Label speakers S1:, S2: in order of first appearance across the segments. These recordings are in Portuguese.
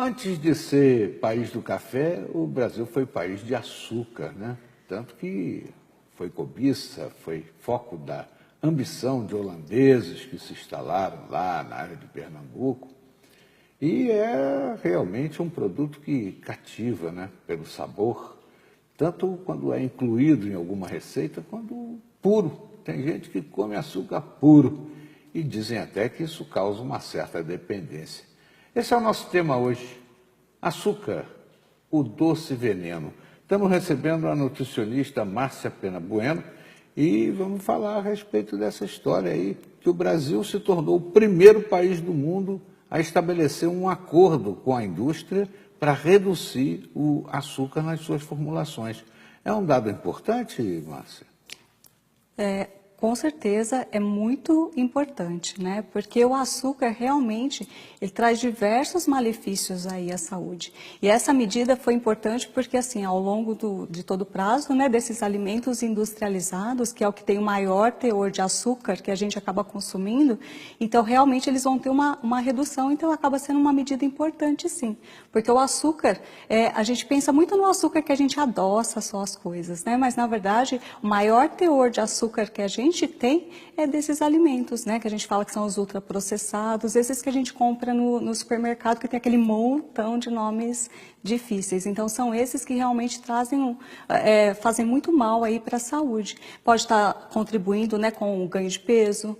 S1: Antes de ser país do café, o Brasil foi país de açúcar, né? Tanto que foi cobiça, foi foco da ambição de holandeses que se instalaram lá na área de Pernambuco. E é realmente um produto que cativa, né? Pelo sabor, tanto quando é incluído em alguma receita, quanto puro. Tem gente que come açúcar puro e dizem até que isso causa uma certa dependência. Esse é o nosso tema hoje, açúcar, o doce veneno. Estamos recebendo a nutricionista Márcia Pena Bueno e vamos falar a respeito dessa história aí, que o Brasil se tornou o primeiro país do mundo a estabelecer um acordo com a indústria para reduzir o açúcar nas suas formulações. É um dado importante, Márcia?
S2: Com certeza é muito importante, né? Porque o açúcar realmente ele traz diversos malefícios aí à saúde. E essa medida foi importante porque assim, ao longo de todo o prazo, né, desses alimentos industrializados, que é o que tem o maior teor de açúcar que a gente acaba consumindo, então realmente eles vão ter uma redução, então acaba sendo uma medida importante sim. Porque o açúcar, a gente pensa muito no açúcar que a gente adoça só as coisas, né? Mas na verdade, o maior teor de açúcar que a gente tem é desses alimentos, né, que a gente fala que são os ultraprocessados, esses que a gente compra no supermercado, que tem aquele montão de nomes difíceis. Então, são esses que realmente fazem muito mal aí para a saúde. Pode estar contribuindo, né, com o ganho de peso,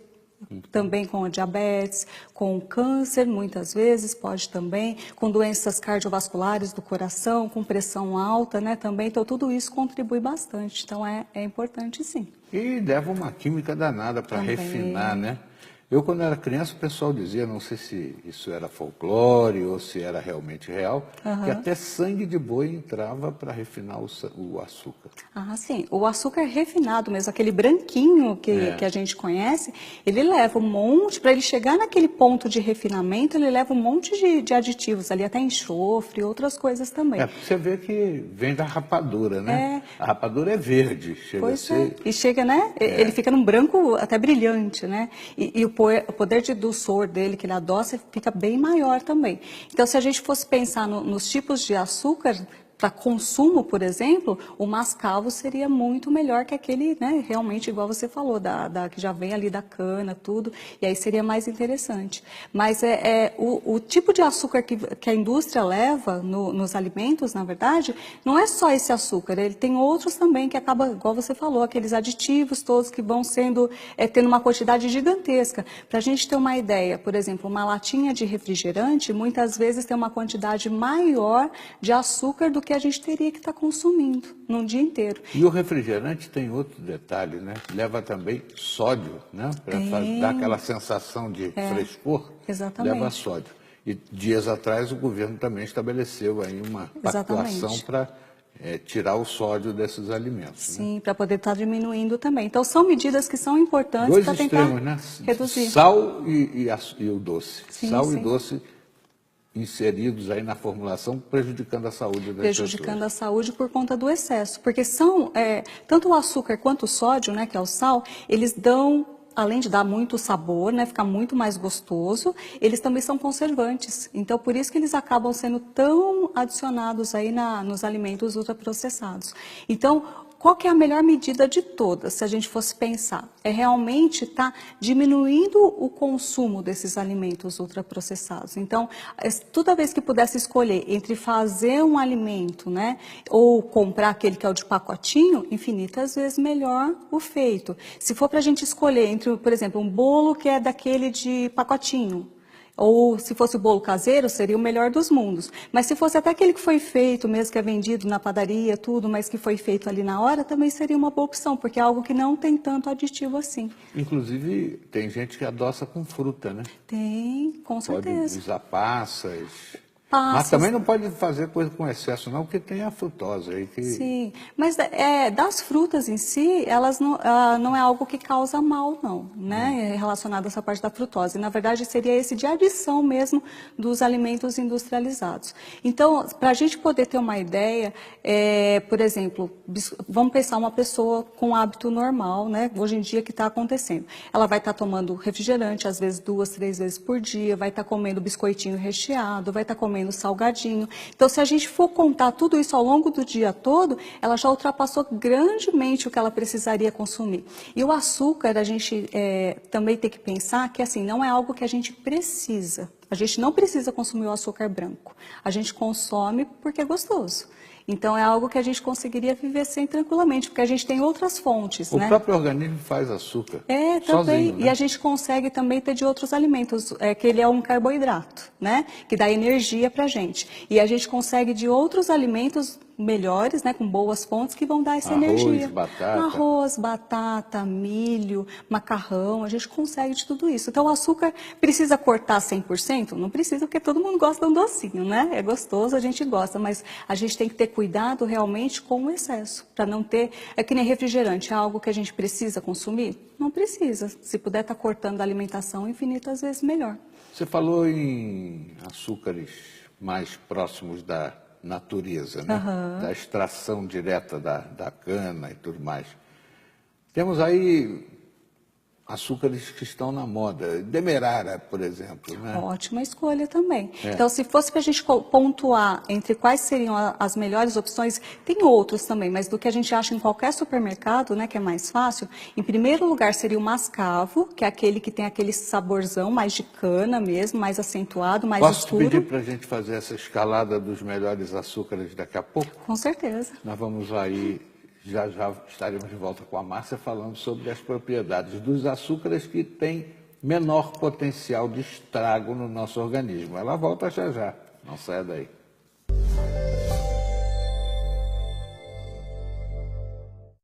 S2: também com a diabetes, com o câncer, muitas vezes, pode também, com doenças cardiovasculares do coração, com pressão alta, né, também. Então, tudo isso contribui bastante. Então, é importante sim.
S1: E leva uma química danada para refinar, né? Eu, quando era criança, o pessoal dizia, não sei se isso era folclore ou se era realmente real, que até sangue de boi entrava para refinar o açúcar.
S2: Ah, sim. O açúcar refinado mesmo, aquele branquinho que a gente conhece, ele leva um monte, para ele chegar naquele ponto de refinamento, ele leva um monte de aditivos ali, até enxofre e outras coisas também.
S1: Você vê que vem da rapadura, né? A rapadura é verde, chega a ser...
S2: E chega, né? Ele fica num branco até brilhante, né? E o poder de dulçor dele, que ele adoça, fica bem maior também. Então, se a gente fosse pensar nos tipos de açúcar para consumo, por exemplo, o mascavo seria muito melhor que aquele, né, realmente, igual você falou, que já vem ali da cana, tudo, e aí seria mais interessante. Mas o tipo de açúcar que a indústria leva nos alimentos, na verdade, não é só esse açúcar, ele tem outros também que acaba, igual você falou, aqueles aditivos todos que vão tendo uma quantidade gigantesca. Para a gente ter uma ideia, por exemplo, uma latinha de refrigerante, muitas vezes tem uma quantidade maior de açúcar do que a gente teria que estar consumindo num dia inteiro.
S1: E o refrigerante tem outro detalhe, né? Leva também sódio, né? Para dar aquela sensação de frescor,
S2: exatamente.
S1: Leva sódio. E dias atrás o governo também estabeleceu aí uma pactuação para tirar o sódio desses alimentos.
S2: Sim, né? Para poder estar diminuindo também. Então são medidas que são importantes para tentar
S1: extremos, né?
S2: reduzir.
S1: Sal e o doce.
S2: Sim,
S1: Sal e doce inseridos aí na formulação, prejudicando a saúde das pessoas.
S2: Prejudicando a saúde por conta do excesso, porque tanto o açúcar quanto o sódio, né, que é o sal, eles dão, além de dar muito sabor, né, ficar muito mais gostoso, eles também são conservantes. Então, por isso que eles acabam sendo tão adicionados aí nos alimentos ultraprocessados. Então, qual que é a melhor medida de todas, se a gente fosse pensar? É realmente estar diminuindo o consumo desses alimentos ultraprocessados. Então, toda vez que pudesse escolher entre fazer um alimento, né, ou comprar aquele que é o de pacotinho, infinitas vezes melhor o feito. Se for para a gente escolher entre, por exemplo, um bolo que é daquele de pacotinho, ou se fosse o bolo caseiro, seria o melhor dos mundos. Mas se fosse até aquele que foi feito, mesmo que é vendido na padaria, tudo, mas que foi feito ali na hora, também seria uma boa opção, porque é algo que não tem tanto aditivo assim.
S1: Inclusive, tem gente que adoça com fruta, né?
S2: Tem, com certeza.
S1: Pode usar passas. Mas também não pode fazer coisa com excesso, não, porque tem a frutose aí.
S2: Sim, mas das frutas em si, elas não é algo que causa mal, não, né? Relacionado a essa parte da frutose. Na verdade, seria esse de adição mesmo dos alimentos industrializados. Então, para a gente poder ter uma ideia, por exemplo, vamos pensar uma pessoa com hábito normal, né? Hoje em dia que está acontecendo. Ela vai estar tomando refrigerante, às vezes 2, 3 vezes por dia, vai estar comendo biscoitinho recheado, vai estar comendo comendo salgadinho. Então, se a gente for contar tudo isso ao longo do dia todo, ela já ultrapassou grandemente o que ela precisaria consumir. E o açúcar, a gente também tem que pensar que assim, não é algo que a gente precisa. A gente não precisa consumir o açúcar branco. A gente consome porque é gostoso. Então, é algo que a gente conseguiria viver sem tranquilamente, porque a gente tem outras fontes, né?
S1: O próprio organismo faz açúcar
S2: também.
S1: sozinho, né?
S2: E a gente consegue também ter de outros alimentos, que ele é um carboidrato, né? Que dá energia para a gente. E a gente consegue de outros alimentos melhores, né? Com boas fontes, que vão dar essa energia.
S1: Batata.
S2: Arroz, batata, milho, macarrão, a gente consegue de tudo isso. Então, o açúcar precisa cortar 100%? Não precisa, porque todo mundo gosta de um docinho, né? É gostoso, a gente gosta, mas a gente tem que ter cuidado realmente com o excesso, para não ter... É que nem refrigerante, é algo que a gente precisa consumir? Não precisa. Se puder estar cortando a alimentação, infinitas vezes melhor.
S1: Você falou em açúcares mais próximos da natureza, né? Da extração direta da cana e tudo mais. Temos aí açúcares que estão na moda, demerara, por exemplo, né?
S2: Ótima escolha também. Então, se fosse para a gente pontuar entre quais seriam as melhores opções, tem outros também, mas do que a gente acha em qualquer supermercado, né, que é mais fácil, em primeiro lugar seria o mascavo, que é aquele que tem aquele saborzão mais de cana mesmo, mais acentuado, mais escuro.
S1: Posso pedir para a gente fazer essa escalada dos melhores açúcares daqui a pouco?
S2: Com certeza.
S1: Nós vamos aí, já estaremos de volta com a Márcia falando sobre as propriedades dos açúcares que têm menor potencial de estrago no nosso organismo. Ela volta já já, não saia daí.